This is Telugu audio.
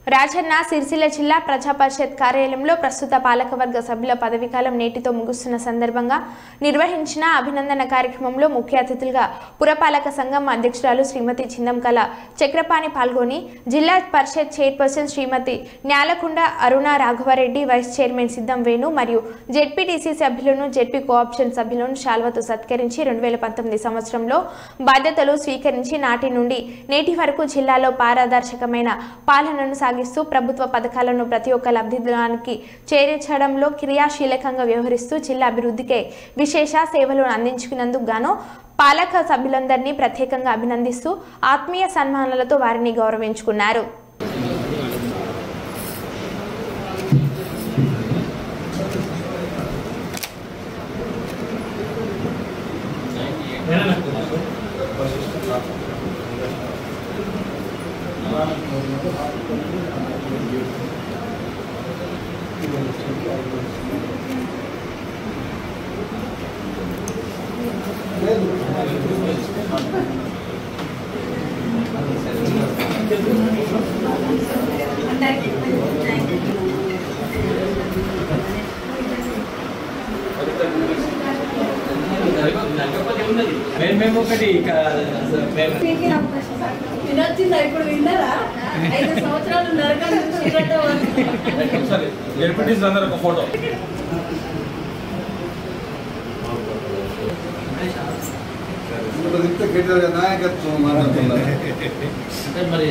రాజన్న సిరిసిల్ల జిల్లా ప్రజా పరిషత్ కార్యాలయంలో ప్రస్తుత పాలకవర్గ సభ్యుల పదవీకాలం నేటితో ముగుస్తున్న సందర్భంగా నిర్వహించిన అభినందన కార్యక్రమంలో ముఖ్య అతిథులుగా పురపాలక సంఘం అధ్యక్షురాలు శ్రీమతి చిందంకల చక్రపాణి పాల్గొని జిల్లా పరిషత్ చైర్పర్సన్ శ్రీమతి న్యాలకొండ అరుణ రాఘవరెడ్డి, వైస్ చైర్మన్ సిద్ధం వేణు మరియు జెడ్పీటీసీ సభ్యులను, జెడ్పీ కోఆప్షన్ సభ్యులను శాల్వతో సత్కరించి 2019 సంవత్సరంలో బాధ్యతలు స్వీకరించి నాటి నుండి నేటి వరకు జిల్లాలో పారదర్శకమైన పాలనను సాగిస్తూ ప్రభుత్వ పథకాలను ప్రతి ఒక్క లబ్ధిదారునికి చేర్చడంలో క్రియాశీలకంగా వ్యవహరిస్తూ జిల్లా అభివృద్ధికి విశేష సేవలు అందించుకున్నందుకు గాను పాలక సభ్యులందరినీ ప్రత్యేకంగా అభినందిస్తూ ఆత్మీయ సన్మానాలతో వారిని గౌరవించుకున్నారు. మేము ఒకటి వినొచ్చిందా? ఇప్పుడు విన్నారా? 5 సంవత్సరాలు నరకం జెడ్పీటీసీ అందరూ ఒక ఫోటో నాయకత్వం మాట్లాడుతున్నారు అంటే మరి